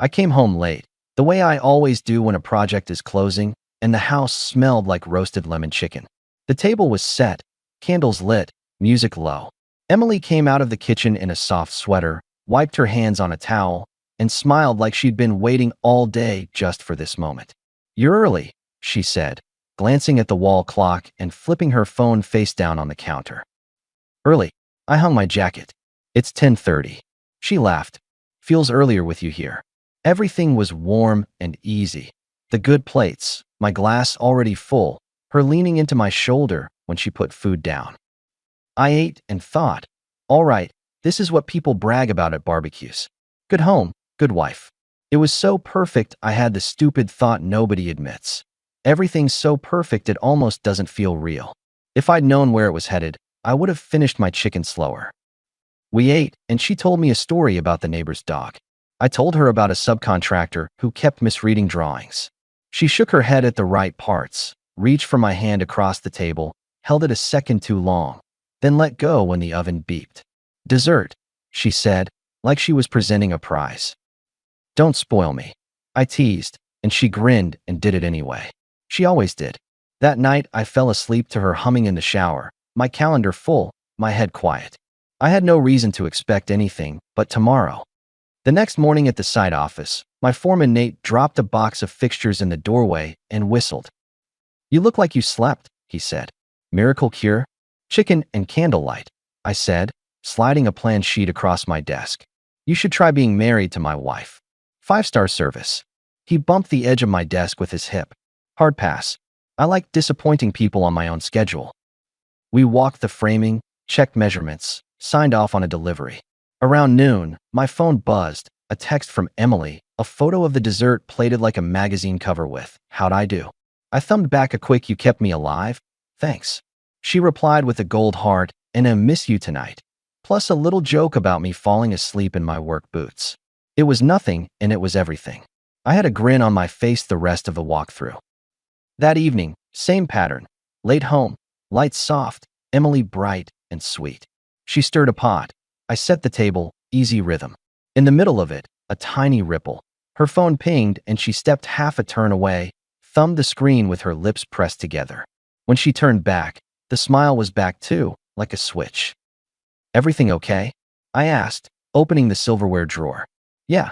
I came home late, the way I always do when a project is closing, and the house smelled like roasted lemon chicken. The table was set, candles lit, music low. Emily came out of the kitchen in a soft sweater, wiped her hands on a towel, and smiled like she'd been waiting all day just for this moment. "You're early," she said, glancing at the wall clock and flipping her phone face down on the counter. "Early. I hung my jacket. It's 10:30. She laughed. "Feels earlier with you here." Everything was warm and easy. The good plates, my glass already full, her leaning into my shoulder when she put food down. I ate and thought, all right, this is what people brag about at barbecues. Good home, good wife. It was so perfect I had the stupid thought nobody admits. Everything's so perfect it almost doesn't feel real. If I'd known where it was headed, I would have finished my chicken slower. We ate, and she told me a story about the neighbor's dog. I told her about a subcontractor who kept misreading drawings. She shook her head at the right parts, reached for my hand across the table, held it a second too long, then let go when the oven beeped. "Dessert," she said, like she was presenting a prize. "Don't spoil me," I teased, and she grinned and did it anyway. She always did. That night, I fell asleep to her humming in the shower, my calendar full, my head quiet. I had no reason to expect anything but tomorrow. The next morning at the site office, my foreman Nate dropped a box of fixtures in the doorway and whistled. "You look like you slept," he said. "Miracle cure?" "Chicken and candlelight," I said, sliding a plan sheet across my desk. "You should try being married to my wife. 5-star service." He bumped the edge of my desk with his hip. "Hard pass. I like disappointing people on my own schedule." We walked the framing, checked measurements, signed off on a delivery. Around noon, my phone buzzed, a text from Emily, a photo of the dessert plated like a magazine cover with, "How'd I do?" I thumbed back a quick "You kept me alive? Thanks." She replied with a gold heart and a "miss you tonight," plus a little joke about me falling asleep in my work boots. It was nothing, and it was everything. I had a grin on my face the rest of the walkthrough. That evening, same pattern. Late home, lights soft, Emily bright and sweet. She stirred a pot. I set the table, easy rhythm. In the middle of it, a tiny ripple. Her phone pinged and she stepped half a turn away, thumbed the screen with her lips pressed together. When she turned back, the smile was back too, like a switch. "Everything okay?" I asked, opening the silverware drawer. Yeah,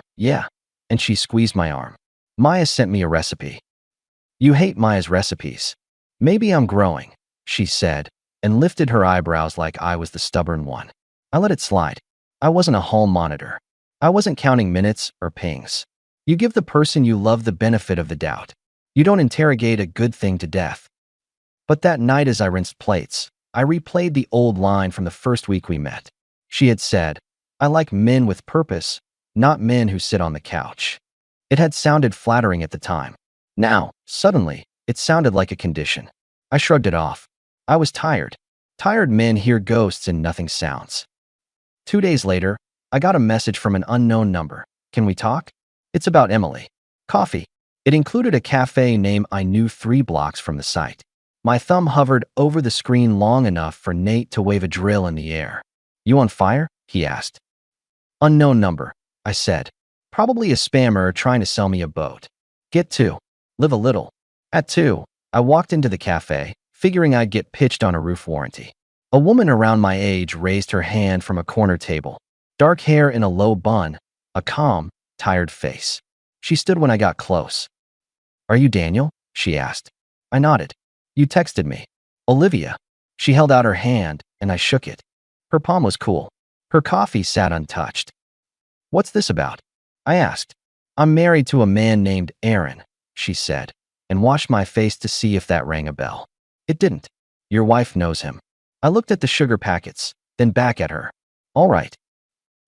and she squeezed my arm. "Maya sent me a recipe." "You hate Maya's recipes." "Maybe I'm growing," she said, and lifted her eyebrows like I was the stubborn one. I let it slide. I wasn't a hall monitor. I wasn't counting minutes or pings. You give the person you love the benefit of the doubt. You don't interrogate a good thing to death. But that night as I rinsed plates, I replayed the old line from the first week we met. She had said, "I like men with purpose, not men who sit on the couch." It had sounded flattering at the time. Now, suddenly, it sounded like a condition. I shrugged it off. I was tired. Tired men hear ghosts and nothing sounds. 2 days later, I got a message from an unknown number. "Can we talk?" "It's about Emily." "Coffee." It included a cafe name I knew 3 blocks from the site. My thumb hovered over the screen long enough for Nate to wave a drill in the air. "You on fire?" he asked. "Unknown number," I said. "Probably a spammer trying to sell me a boat." "Get 2. Live a little." At 2, I walked into the cafe, figuring I'd get pitched on a roof warranty. A woman around my age raised her hand from a corner table. Dark hair in a low bun, a calm, tired face. She stood when I got close. "Are you Daniel?" she asked. I nodded. "You texted me." "Olivia." She held out her hand, and I shook it. Her palm was cool. Her coffee sat untouched. "What's this about?" I asked. "I'm married to a man named Aaron," she said, and washed my face to see if that rang a bell. It didn't. "Your wife knows him." I looked at the sugar packets, then back at her. "All right."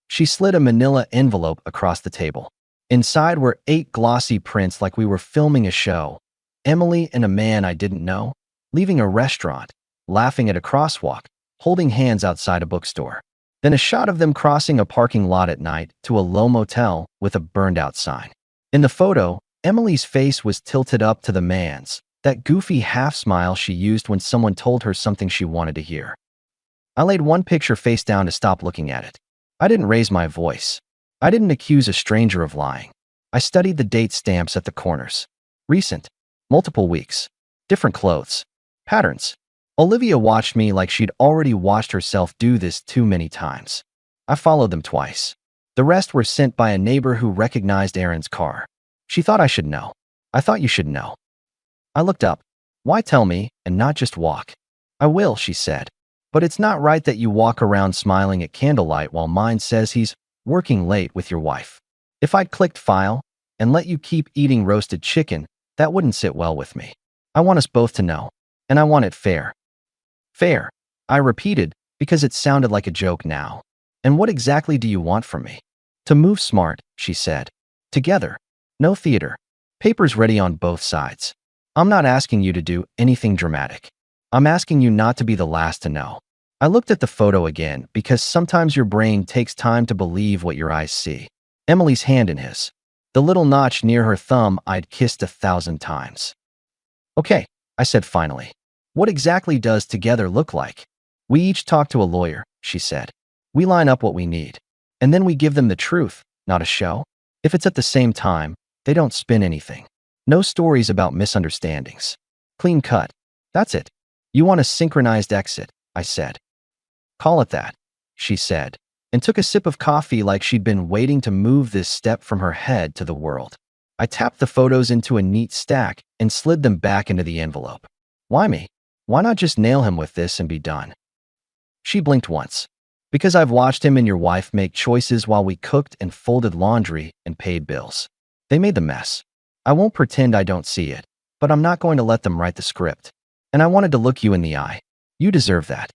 She slid a manila envelope across the table. Inside were 8 glossy prints like we were filming a show. Emily and a man I didn't know, leaving a restaurant, laughing at a crosswalk, holding hands outside a bookstore. Then a shot of them crossing a parking lot at night to a low motel with a burned-out sign. In the photo, Emily's face was tilted up to the man's, that goofy half-smile she used when someone told her something she wanted to hear. I laid one picture face down to stop looking at it. I didn't raise my voice. I didn't accuse a stranger of lying. I studied the date stamps at the corners. Recent, multiple weeks, different clothes, patterns. Olivia watched me like she'd already watched herself do this too many times. I followed them twice. The rest were sent by a neighbor who recognized Aaron's car. She thought I should know. I thought you should know. I looked up. Why tell me and not just walk? I will, she said. But it's not right that you walk around smiling at candlelight while mine says he's working late with your wife. If I'd clicked file and let you keep eating roasted chicken, that wouldn't sit well with me. I want us both to know, and I want it fair. Fair, I repeated, because it sounded like a joke now. And what exactly do you want from me? To move smart, she said. Together. No theater. Papers ready on both sides. I'm not asking you to do anything dramatic. I'm asking you not to be the last to know. I looked at the photo again because sometimes your brain takes time to believe what your eyes see. Emily's hand in his. The little notch near her thumb I'd kissed 1,000 times. Okay, I said finally. What exactly does together look like? We each talk to a lawyer, she said. We line up what we need. And then we give them the truth, not a show. If it's at the same time, they don't spin anything. No stories about misunderstandings. Clean cut. That's it. You want a synchronized exit, I said. Call it that, she said, and took a sip of coffee like she'd been waiting to move this step from her head to the world. I tapped the photos into a neat stack and slid them back into the envelope. Why me? Why not just nail him with this and be done? She blinked once. Because I've watched him and your wife make choices while we cooked and folded laundry and paid bills. They made the mess. I won't pretend I don't see it, but I'm not going to let them write the script. And I wanted to look you in the eye. You deserve that.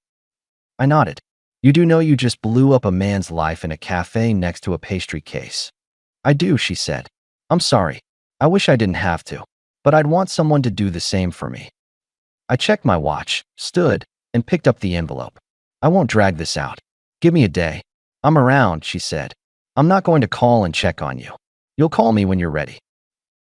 I nodded. You do know you just blew up a man's life in a cafe next to a pastry case. I do, she said. I'm sorry. I wish I didn't have to, but I'd want someone to do the same for me. I checked my watch, stood, and picked up the envelope. I won't drag this out. Give me a day. I'm around, she said. I'm not going to call and check on you. You'll call me when you're ready.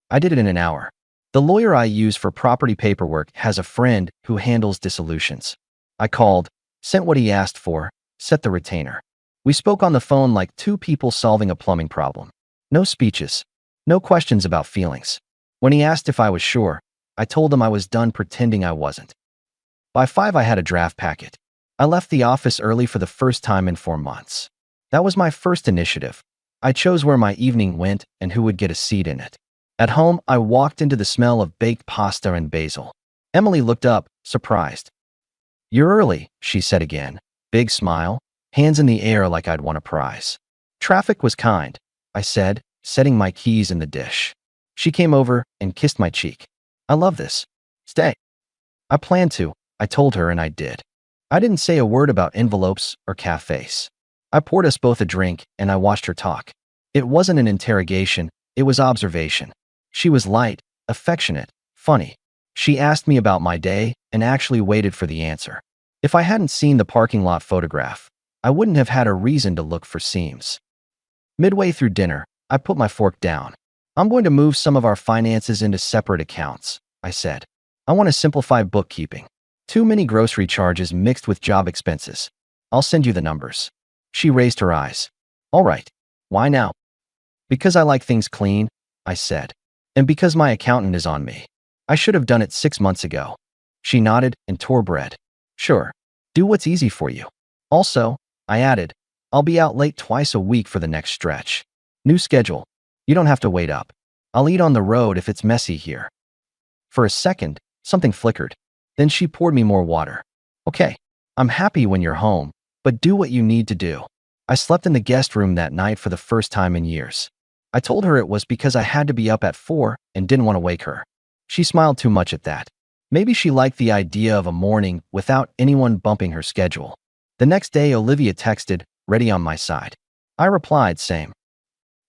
I did it in an hour. The lawyer I use for property paperwork has a friend who handles dissolutions. I called, sent what he asked for, set the retainer. We spoke on the phone like two people solving a plumbing problem. No speeches. No questions about feelings. When he asked if I was sure, I told him I was done pretending I wasn't. By 5, I had a draft packet. I left the office early for the first time in 4 months. That was my first initiative. I chose where my evening went and who would get a seat in it. At home, I walked into the smell of baked pasta and basil. Emily looked up, surprised. You're early, she said again. Big smile, hands in the air like I'd won a prize. Traffic was kind, I said, setting my keys in the dish. She came over and kissed my cheek. I love this. Stay. I planned to, I told her, and I did. I didn't say a word about envelopes or cafes. I poured us both a drink and I watched her talk. It wasn't an interrogation, it was observation. She was light, affectionate, funny. She asked me about my day and actually waited for the answer. If I hadn't seen the parking lot photograph, I wouldn't have had a reason to look for seams. Midway through dinner, I put my fork down. I'm going to move some of our finances into separate accounts, I said. I want to simplify bookkeeping. Too many grocery charges mixed with job expenses. I'll send you the numbers. She raised her eyes. All right. Why now? Because I like things clean, I said. And because my accountant is on me. I should have done it 6 months ago. She nodded and tore bread. Sure. Do what's easy for you. Also, I added, I'll be out late twice a week for the next stretch. New schedule. You don't have to wait up. I'll eat on the road if it's messy here. For a second, something flickered. Then she poured me more water. Okay, I'm happy when you're home, but do what you need to do. I slept in the guest room that night for the first time in years. I told her it was because I had to be up at 4 and didn't want to wake her. She smiled too much at that. Maybe she liked the idea of a morning without anyone bumping her schedule. The next day, Olivia texted, ready on my side. I replied, same.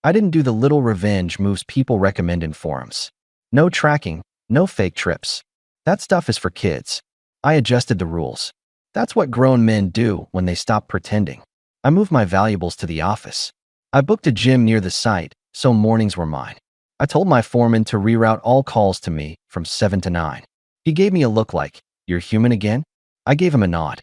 I didn't do the little revenge moves people recommend in forums. No tracking, no fake trips. That stuff is for kids. I adjusted the rules. That's what grown men do when they stop pretending. I moved my valuables to the office. I booked a gym near the site, so mornings were mine. I told my foreman to reroute all calls to me from 7 to 9. He gave me a look like, you're human again? I gave him a nod.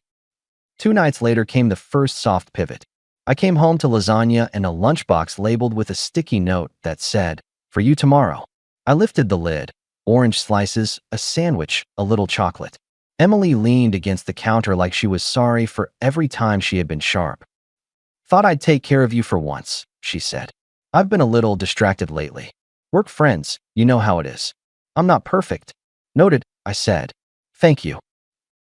2 nights later came the first soft pivot. I came home to lasagna and a lunchbox labeled with a sticky note that said, For you tomorrow. I lifted the lid. Orange slices, a sandwich, a little chocolate. Emily leaned against the counter like she was sorry for every time she had been sharp. Thought I'd take care of you for once, she said. I've been a little distracted lately. Work friends, you know how it is. I'm not perfect. Noted, I said. Thank you.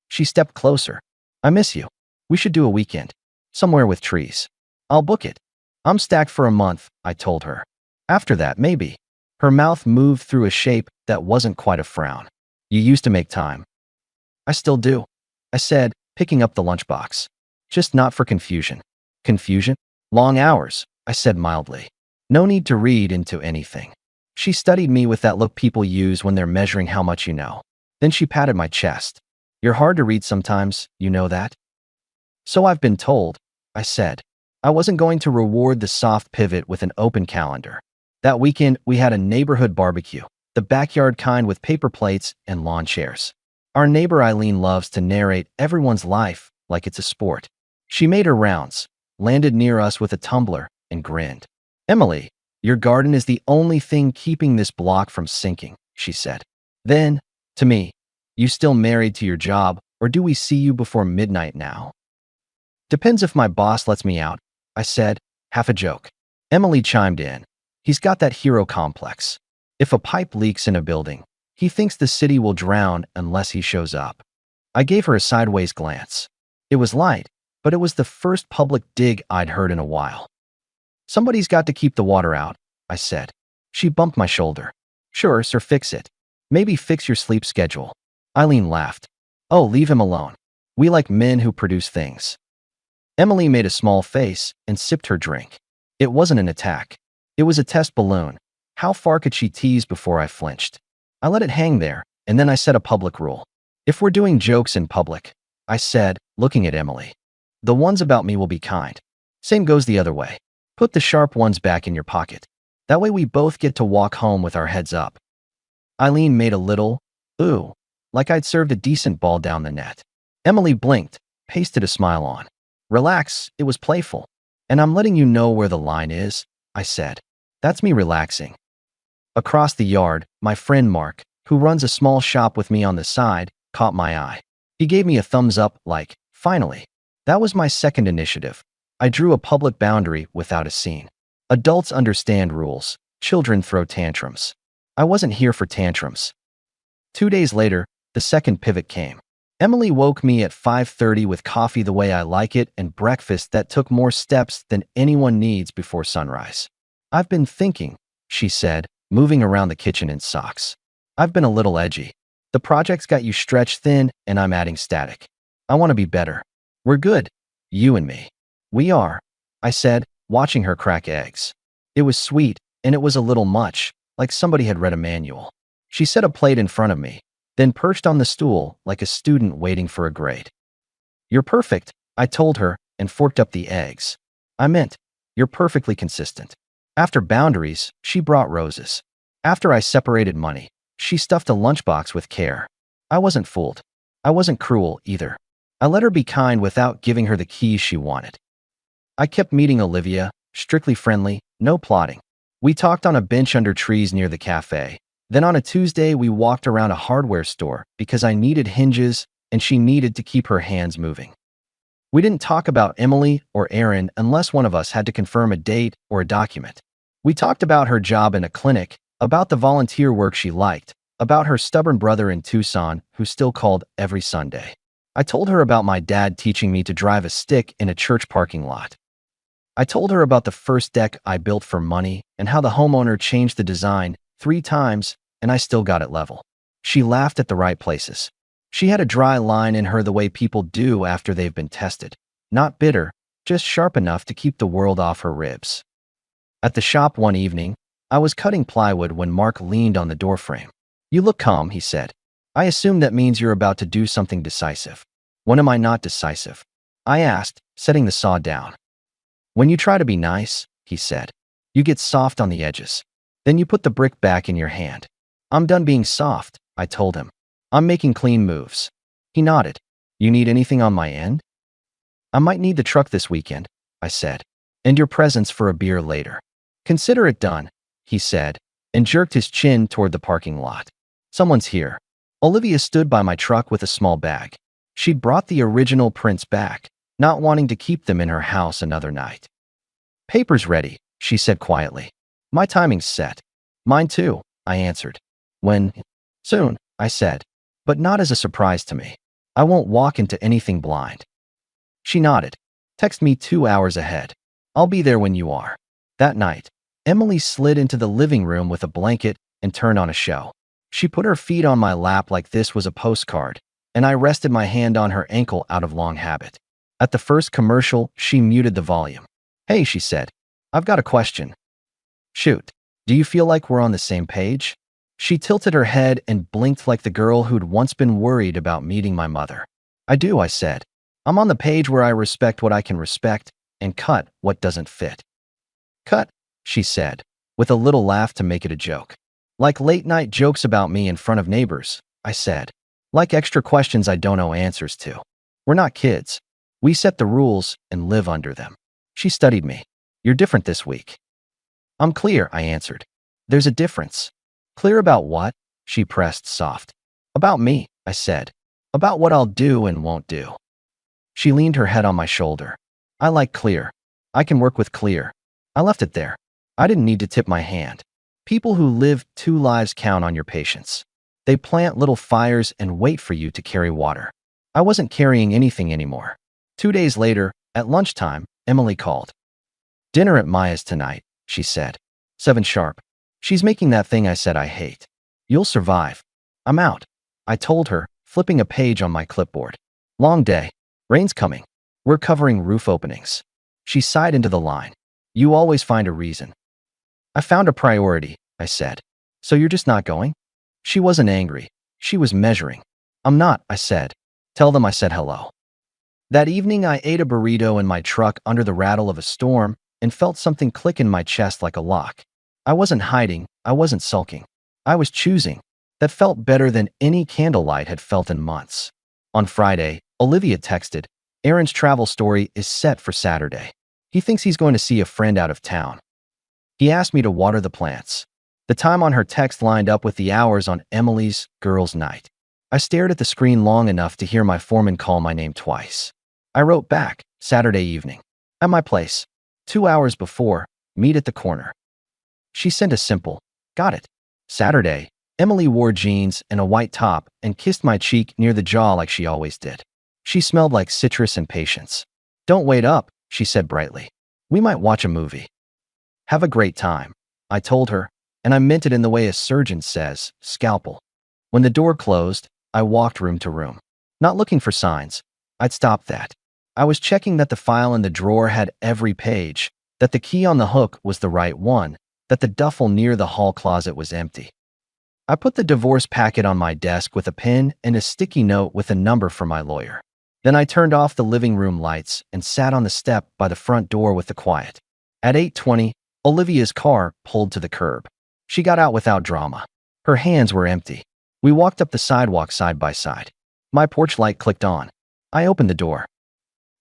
She stepped closer. I miss you. We should do a weekend. Somewhere with trees. I'll book it. I'm stacked for a month, I told her. After that, maybe. Her mouth moved through a shape that wasn't quite a frown. You used to make time. I still do, I said, picking up the lunchbox. Just not for confusion. Confusion? Long hours, I said mildly. No need to read into anything. She studied me with that look people use when they're measuring how much you know. Then she patted my chest. You're hard to read sometimes, you know that? So I've been told, I said. I wasn't going to reward the soft pivot with an open calendar. That weekend, we had a neighborhood barbecue, the backyard kind with paper plates and lawn chairs. Our neighbor Eileen loves to narrate everyone's life like it's a sport. She made her rounds, landed near us with a tumbler, and grinned. Emily, your garden is the only thing keeping this block from sinking, she said. Then, to me, you still married to your job, or do we see you before midnight now? Depends if my boss lets me out, I said, half a joke. Emily chimed in. He's got that hero complex. If a pipe leaks in a building, he thinks the city will drown unless he shows up. I gave her a sideways glance. It was light, but it was the first public dig I'd heard in a while. Somebody's got to keep the water out, I said. She bumped my shoulder. Sure, sir, fix it. Maybe fix your sleep schedule. Eileen laughed. Oh, leave him alone. We like men who produce things. Emily made a small face and sipped her drink. It wasn't an attack. It was a test balloon. How far could she tease before I flinched? I let it hang there, and then I set a public rule. If we're doing jokes in public, I said, looking at Emily, the ones about me will be kind. Same goes the other way. Put the sharp ones back in your pocket. That way we both get to walk home with our heads up. Eileen made a little, ooh, like I'd served a decent ball down the net. Emily blinked, pasted a smile on. Relax, it was playful. And I'm letting you know where the line is, I said. That's me relaxing. Across the yard, my friend Mark, who runs a small shop with me on the side, caught my eye. He gave me a thumbs up, like, finally. That was my second initiative. I drew a public boundary without a scene. Adults understand rules. Children throw tantrums. I wasn't here for tantrums. 2 days later, the second pivot came. Emily woke me at 5:30 with coffee the way I like it and breakfast that took more steps than anyone needs before sunrise. I've been thinking, she said, moving around the kitchen in socks. I've been a little edgy. The project's got you stretched thin and I'm adding static. I want to be better. We're good. You and me. We are, I said, watching her crack eggs. It was sweet, and it was a little much, like somebody had read a manual. She set a plate in front of me, then perched on the stool like a student waiting for a grade. You're perfect, I told her, and forked up the eggs. I meant, you're perfectly consistent. After boundaries, she brought roses. After I separated money, she stuffed a lunchbox with care. I wasn't fooled. I wasn't cruel either. I let her be kind without giving her the keys she wanted. I kept meeting Olivia, strictly friendly, no plotting. We talked on a bench under trees near the cafe. Then on a Tuesday, we walked around a hardware store because I needed hinges and she needed to keep her hands moving. We didn't talk about Emily or Aaron unless one of us had to confirm a date or a document. We talked about her job in a clinic, about the volunteer work she liked, about her stubborn brother in Tucson who still called every Sunday. I told her about my dad teaching me to drive a stick in a church parking lot. I told her about the first deck I built for money and how the homeowner changed the design 3 times and I still got it level. She laughed at the right places. She had a dry line in her the way people do after they've been tested. Not bitter, just sharp enough to keep the world off her ribs. At the shop one evening, I was cutting plywood when Mark leaned on the doorframe. You look calm, he said. I assume that means you're about to do something decisive. When am I not decisive? I asked, setting the saw down. When you try to be nice, he said, you get soft on the edges. Then you put the brick back in your hand. I'm done being soft, I told him. I'm making clean moves. He nodded. You need anything on my end? I might need the truck this weekend, I said, and your presence for a beer later. Consider it done, he said, and jerked his chin toward the parking lot. Someone's here. Olivia stood by my truck with a small bag. She'd brought the original prints back, not wanting to keep them in her house another night. Paper's ready, she said quietly. My timing's set. Mine too, I answered. When? Soon, I said, but not as a surprise to me. I won't walk into anything blind. She nodded. Text me 2 hours ahead. I'll be there when you are. That night, Emily slid into the living room with a blanket and turned on a show. She put her feet on my lap like this was a postcard, and I rested my hand on her ankle out of long habit. At the first commercial, she muted the volume. Hey, she said, I've got a question. Shoot. Do you feel like we're on the same page? She tilted her head and blinked like the girl who'd once been worried about meeting my mother. I do, I said. I'm on the page where I respect what I can respect and cut what doesn't fit. Cut, she said, with a little laugh to make it a joke. Like late-night jokes about me in front of neighbors, I said. Like extra questions I don't know answers to. We're not kids. We set the rules and live under them. She studied me. You're different this week. I'm clear, I answered. There's a difference. Clear about what? She pressed soft. About me, I said. About what I'll do and won't do. She leaned her head on my shoulder. I like clear. I can work with clear. I left it there. I didn't need to tip my hand. People who live 2 lives count on your patience. They plant little fires and wait for you to carry water. I wasn't carrying anything anymore. 2 days later, at lunchtime, Emily called. Dinner at Maya's tonight, she said. 7 sharp. She's making that thing I said I hate. You'll survive. I'm out, I told her, flipping a page on my clipboard. Long day. Rain's coming. We're covering roof openings. She sighed into the line. You always find a reason. I found a priority, I said. So you're just not going? She wasn't angry. She was measuring. I'm not, I said. Tell them I said hello. That evening I ate a burrito in my truck under the rattle of a storm and felt something click in my chest like a lock. I wasn't hiding. I wasn't sulking. I was choosing. That felt better than any candlelight had felt in months. On Friday, Olivia texted, Aaron's travel story is set for Saturday. He thinks he's going to see a friend out of town. He asked me to water the plants. The time on her text lined up with the hours on Emily's girls' night. I stared at the screen long enough to hear my foreman call my name twice. I wrote back, Saturday evening. At my place. 2 hours before, meet at the corner. She sent a simple, got it. Saturday, Emily wore jeans and a white top and kissed my cheek near the jaw like she always did. She smelled like citrus and patience. Don't wait up, she said brightly. We might watch a movie. Have a great time, I told her, and I meant it in the way a surgeon says, scalpel. When the door closed, I walked room to room. Not looking for signs. I'd stopped that. I was checking that the file in the drawer had every page, that the key on the hook was the right one, that the duffel near the hall closet was empty. I put the divorce packet on my desk with a pen and a sticky note with a number for my lawyer. Then I turned off the living room lights and sat on the step by the front door with the quiet. At 8:20, Olivia's car pulled to the curb. She got out without drama. Her hands were empty. We walked up the sidewalk side by side. My porch light clicked on. I opened the door.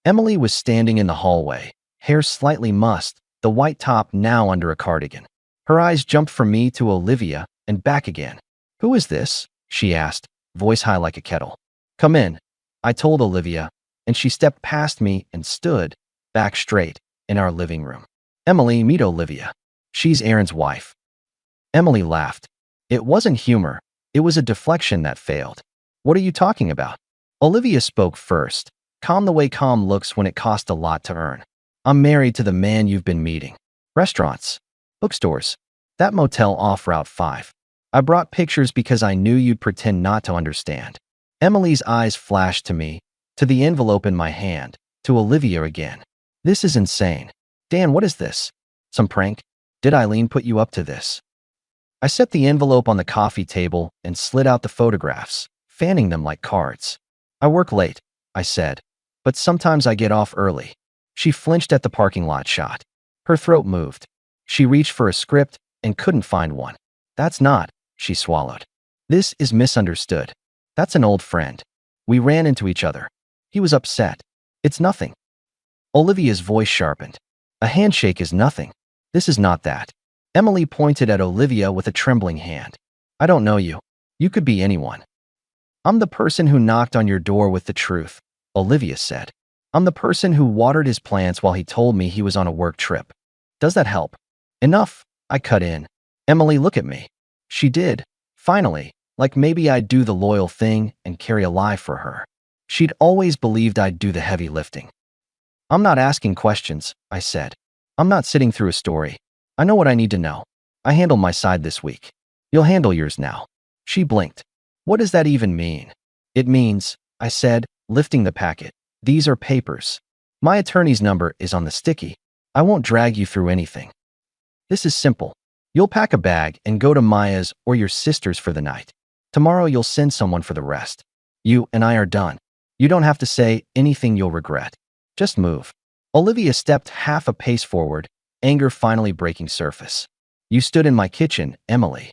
Emily was standing in the hallway, hair slightly mussed, the white top now under a cardigan. Her eyes jumped from me to Olivia and back again. Who is this? She asked, voice high like a kettle. Come in, I told Olivia, and she stepped past me and stood, back straight, in our living room. Emily, meet Olivia. She's Aaron's wife. Emily laughed. It wasn't humor. It was a deflection that failed. What are you talking about? Olivia spoke first, calm the way calm looks when it costs a lot to earn. I'm married to the man you've been meeting. Restaurants. Bookstores. That motel off Route 5. I brought pictures because I knew you'd pretend not to understand. Emily's eyes flashed to me, to the envelope in my hand, to Olivia again. This is insane. Dan, what is this? Some prank? Did Eileen put you up to this? I set the envelope on the coffee table and slid out the photographs, fanning them like cards. I work late, I said, but sometimes I get off early. She flinched at the parking lot shot. Her throat moved. She reached for a script and couldn't find one. That's not, she swallowed. This is misunderstood. That's an old friend. We ran into each other. He was upset. It's nothing. Olivia's voice sharpened. A handshake is nothing. This is not that. Emily pointed at Olivia with a trembling hand. I don't know you. You could be anyone. I'm the person who knocked on your door with the truth, Olivia said. I'm the person who watered his plants while he told me he was on a work trip. Does that help? Enough, I cut in. Emily, look at me. She did, finally, like maybe I'd do the loyal thing and carry a lie for her. She'd always believed I'd do the heavy lifting. I'm not asking questions, I said. I'm not sitting through a story. I know what I need to know. I handled my side this week. You'll handle yours now. She blinked. What does that even mean? It means, I said, lifting the packet. These are papers. My attorney's number is on the sticky. I won't drag you through anything. This is simple. You'll pack a bag and go to Maya's or your sister's for the night. Tomorrow you'll send someone for the rest. You and I are done. You don't have to say anything you'll regret. Just move. Olivia stepped half a pace forward, anger finally breaking surface. You stood in my kitchen, Emily.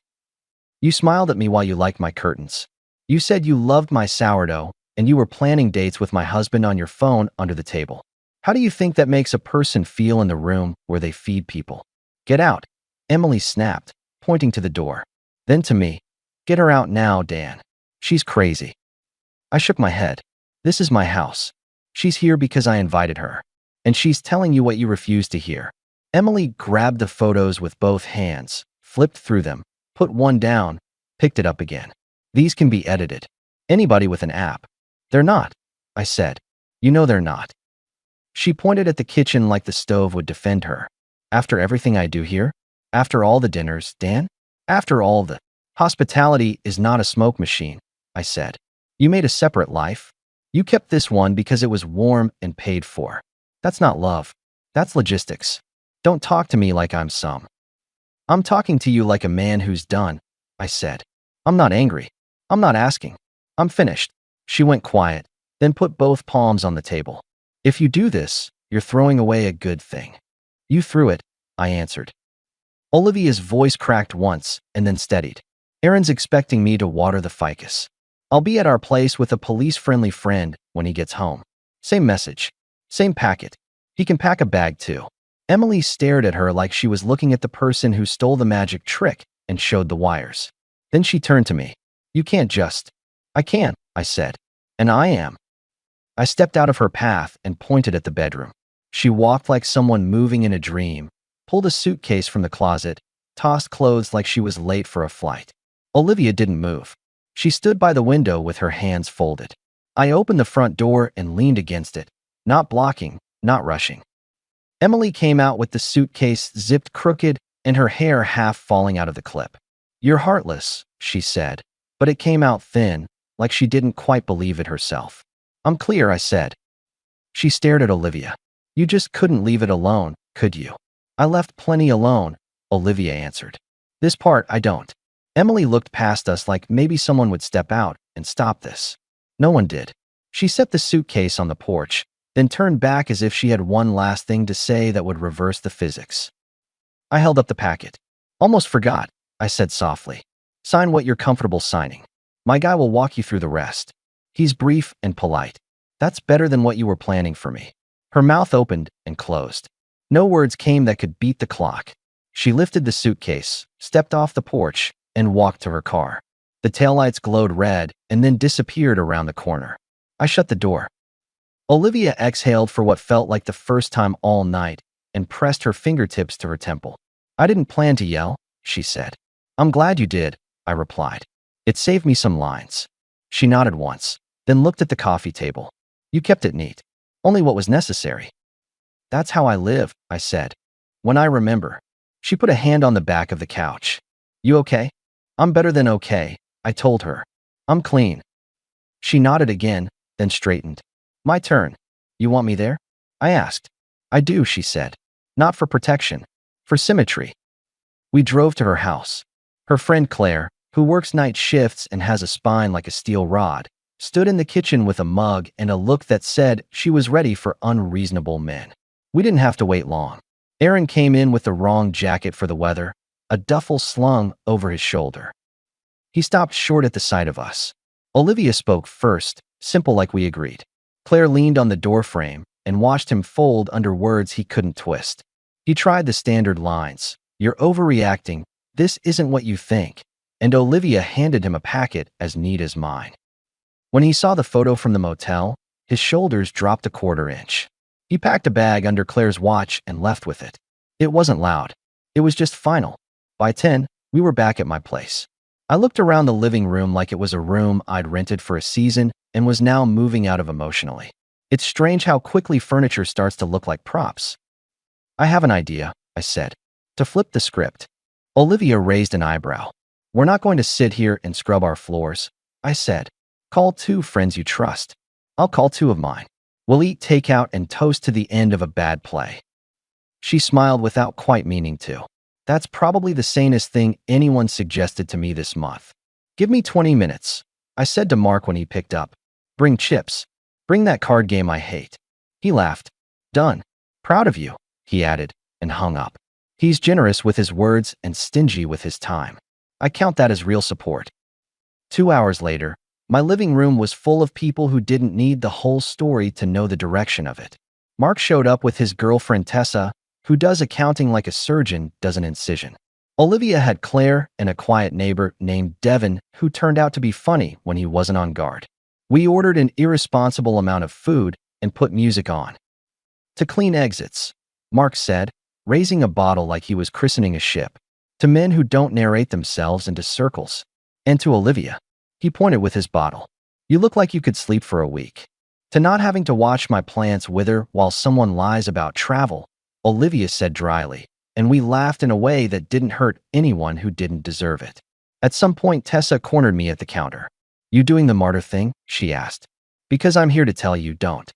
You smiled at me while you liked my curtains. You said you loved my sourdough, and you were planning dates with my husband on your phone under the table. How do you think that makes a person feel in the room where they feed people? Get out, Emily snapped, pointing to the door. Then to me. Get her out now, Dan. She's crazy. I shook my head. This is my house. She's here because I invited her. And she's telling you what you refuse to hear. Emily grabbed the photos with both hands, flipped through them, put one down, picked it up again. These can be edited. Anybody with an app. They're not, I said. You know they're not. She pointed at the kitchen like the stove would defend her. After everything I do here? After all the dinners, Dan? After all the hospitality is not a smoke machine, I said. You made a separate life. You kept this one because it was warm and paid for. That's not love. That's logistics. Don't talk to me like I'm some. I'm talking to you like a man who's done, I said. I'm not angry. I'm not asking. I'm finished. She went quiet, then put both palms on the table. If you do this, you're throwing away a good thing. You threw it, I answered. Olivia's voice cracked once and then steadied. Aaron's expecting me to water the ficus. I'll be at our place with a police-friendly friend when he gets home. Same message. Same packet. He can pack a bag too. Emily stared at her like she was looking at the person who stole the magic trick and showed the wires. Then she turned to me. You can't just. I can, I said. And I am. I stepped out of her path and pointed at the bedroom. She walked like someone moving in a dream, pulled a suitcase from the closet, tossed clothes like she was late for a flight. Olivia didn't move. She stood by the window with her hands folded. I opened the front door and leaned against it, not blocking, not rushing. Emily came out with the suitcase zipped crooked and her hair half falling out of the clip. You're heartless, she said, but it came out thin, like she didn't quite believe it herself. I'm clear, I said. She stared at Olivia. You just couldn't leave it alone, could you? I left plenty alone, Olivia answered. This part I don't. Emily looked past us like maybe someone would step out and stop this. No one did. She set the suitcase on the porch, then turned back as if she had one last thing to say that would reverse the physics. I held up the packet. Almost forgot, I said softly. Sign what you're comfortable signing. My guy will walk you through the rest. He's brief and polite. That's better than what you were planning for me. Her mouth opened and closed. No words came that could beat the clock. She lifted the suitcase, stepped off the porch, and walked to her car. The taillights glowed red and then disappeared around the corner. I shut the door. Olivia exhaled for what felt like the first time all night and pressed her fingertips to her temple. I didn't plan to yell, she said. I'm glad you did, I replied. It saved me some lines. She nodded once, then looked at the coffee table. You kept it neat. Only what was necessary. That's how I live, I said. When I remember. She put a hand on the back of the couch. You okay? I'm better than okay, I told her. I'm clean. She nodded again, then straightened. My turn. You want me there? I asked. I do, she said. Not for protection. For symmetry. We drove to her house. Her friend Claire, who works night shifts and has a spine like a steel rod, stood in the kitchen with a mug and a look that said she was ready for unreasonable men. We didn't have to wait long. Aaron came in with the wrong jacket for the weather, a duffel slung over his shoulder. He stopped short at the sight of us. Olivia spoke first, simple like we agreed. Claire leaned on the doorframe and watched him fold under words he couldn't twist. He tried the standard lines. You're overreacting. This isn't what you think. And Olivia handed him a packet as neat as mine. When he saw the photo from the motel, his shoulders dropped a quarter inch. He packed a bag under Claire's watch and left with it. It wasn't loud. It was just final. By 10, we were back at my place. I looked around the living room like it was a room I'd rented for a season and was now moving out of emotionally. It's strange how quickly furniture starts to look like props. I have an idea, I said. To flip the script. Olivia raised an eyebrow. We're not going to sit here and scrub our floors, I said. Call 2 friends you trust. I'll call 2 of mine. We'll eat takeout and toast to the end of a bad play. She smiled without quite meaning to. That's probably the sanest thing anyone suggested to me this month. Give me 20 minutes, I said to Mark when he picked up. Bring chips. Bring that card game I hate. He laughed. Done. Proud of you, he added, and hung up. He's generous with his words and stingy with his time. I count that as real support. 2 hours later, my living room was full of people who didn't need the whole story to know the direction of it. Mark showed up with his girlfriend Tessa, who does accounting like a surgeon does an incision. Olivia had Claire and a quiet neighbor named Devin who turned out to be funny when he wasn't on guard. We ordered an irresponsible amount of food and put music on. To clean exits, Mark said, raising a bottle like he was christening a ship. To men who don't narrate themselves into circles. And to Olivia, he pointed with his bottle. You look like you could sleep for a week. To not having to watch my plants wither while someone lies about travel, Olivia said dryly, and we laughed in a way that didn't hurt anyone who didn't deserve it. At some point, Tessa cornered me at the counter. You doing the martyr thing? She asked. Because I'm here to tell you don't.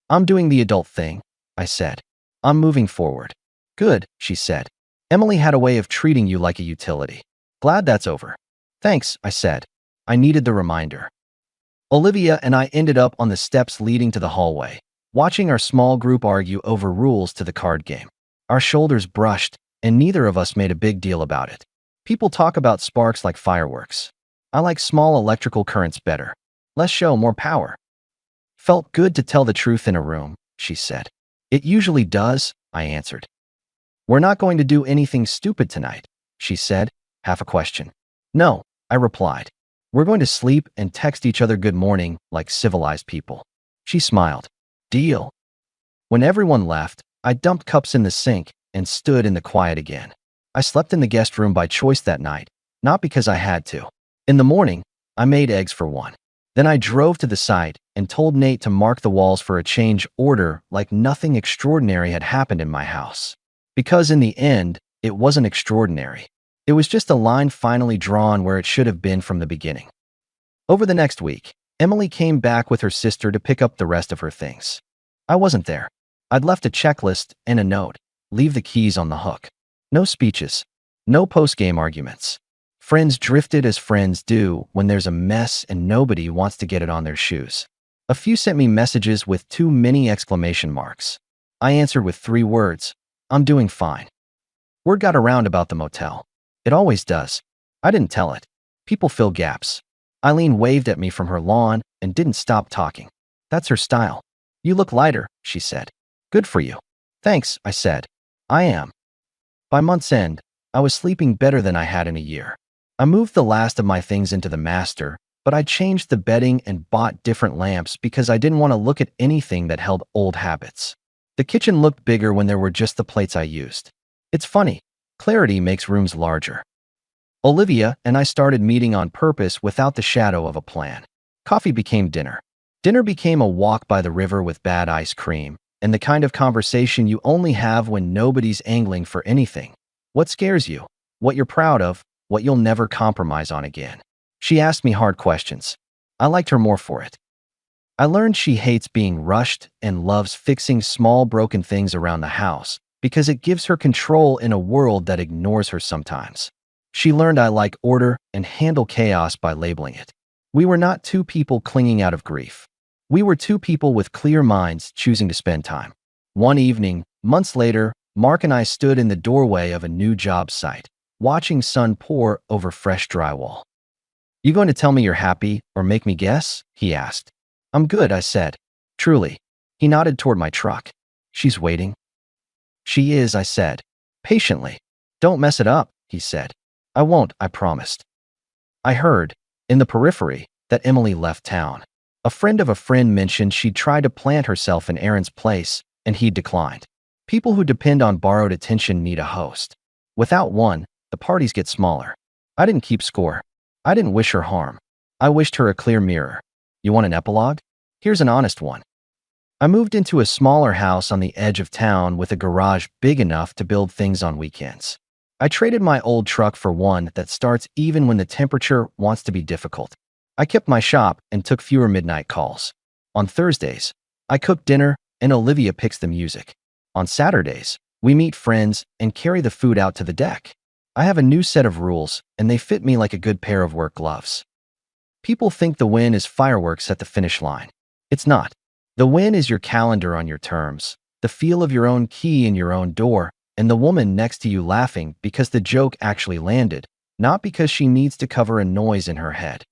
I'm doing the adult thing, I said. I'm moving forward. Good, she said. Emily had a way of treating you like a utility. Glad that's over. Thanks, I said. I needed the reminder. Olivia and I ended up on the steps leading to the hallway, watching our small group argue over rules to the card game. Our shoulders brushed, and neither of us made a big deal about it. People talk about sparks like fireworks. I like small electrical currents better. Less show, more power. Felt good to tell the truth in a room, she said. It usually does, I answered. We're not going to do anything stupid tonight, she said, half a question. No, I replied. We're going to sleep and text each other good morning like civilized people. She smiled. Deal. When everyone left, I dumped cups in the sink and stood in the quiet again. I slept in the guest room by choice that night, not because I had to. In the morning, I made eggs for one. Then I drove to the site and told Nate to mark the walls for a change order like nothing extraordinary had happened in my house. Because in the end, it wasn't extraordinary. It was just a line finally drawn where it should have been from the beginning. Over the next week, Emily came back with her sister to pick up the rest of her things. I wasn't there. I'd left a checklist and a note. Leave the keys on the hook. No speeches. No post-game arguments. Friends drifted as friends do when there's a mess and nobody wants to get it on their shoes. A few sent me messages with too many exclamation marks. I answered with 3 words. I'm doing fine. Word got around about the motel. It always does. I didn't tell it. People fill gaps. Eileen waved at me from her lawn and didn't stop talking. That's her style. You look lighter, she said. Good for you. Thanks, I said. I am. By month's end, I was sleeping better than I had in a year. I moved the last of my things into the master, but I changed the bedding and bought different lamps because I didn't want to look at anything that held old habits. The kitchen looked bigger when there were just the plates I used. It's funny. Clarity makes rooms larger. Olivia and I started meeting on purpose without the shadow of a plan. Coffee became dinner. Dinner became a walk by the river with bad ice cream, and the kind of conversation you only have when nobody's angling for anything. What scares you? What you're proud of? What you'll never compromise on again? She asked me hard questions. I liked her more for it. I learned she hates being rushed and loves fixing small broken things around the house because it gives her control in a world that ignores her sometimes. She learned I like order and handle chaos by labeling it. We were not 2 people clinging out of grief. We were 2 people with clear minds choosing to spend time. One evening, months later, Mark and I stood in the doorway of a new job site, watching sun pour over fresh drywall. You going to tell me you're happy or make me guess? He asked. I'm good, I said. Truly. He nodded toward my truck. She's waiting. She is, I said. Patiently. Don't mess it up, he said. I won't, I promised. I heard, in the periphery, that Emily left town. A friend of a friend mentioned she'd tried to plant herself in Aaron's place, and he declined. People who depend on borrowed attention need a host. Without one, the parties get smaller. I didn't keep score. I didn't wish her harm. I wished her a clear mirror. You want an epilogue? Here's an honest one. I moved into a smaller house on the edge of town with a garage big enough to build things on weekends. I traded my old truck for one that starts even when the temperature wants to be difficult. I kept my shop and took fewer midnight calls. On Thursdays, I cook dinner and Olivia picks the music. On Saturdays, we meet friends and carry the food out to the deck. I have a new set of rules, and they fit me like a good pair of work gloves. People think the win is fireworks at the finish line. It's not. The win is your calendar on your terms, the feel of your own key in your own door, and the woman next to you laughing because the joke actually landed, not because she needs to cover a noise in her head.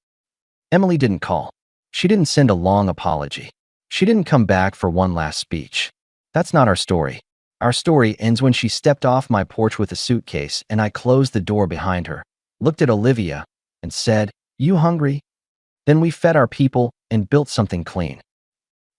Emily didn't call. She didn't send a long apology. She didn't come back for one last speech. That's not our story. Our story ends when she stepped off my porch with a suitcase and I closed the door behind her, looked at Olivia, and said, "You hungry?" Then we fed our people and built something clean.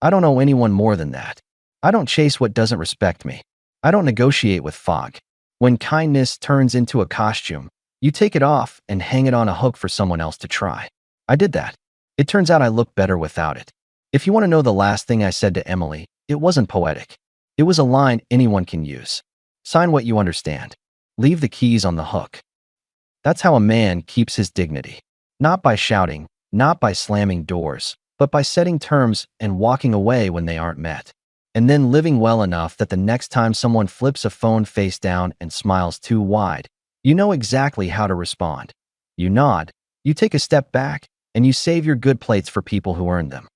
I don't know anyone more than that. I don't chase what doesn't respect me. I don't negotiate with fog. When kindness turns into a costume, you take it off and hang it on a hook for someone else to try. I did that. It turns out I look better without it. If you want to know the last thing I said to Emily, it wasn't poetic. It was a line anyone can use. Sign what you understand. Leave the keys on the hook. That's how a man keeps his dignity. Not by shouting, not by slamming doors, but by setting terms and walking away when they aren't met. And then living well enough that the next time someone flips a phone face down and smiles too wide, you know exactly how to respond. You nod, you take a step back, and you save your good plates for people who earned them.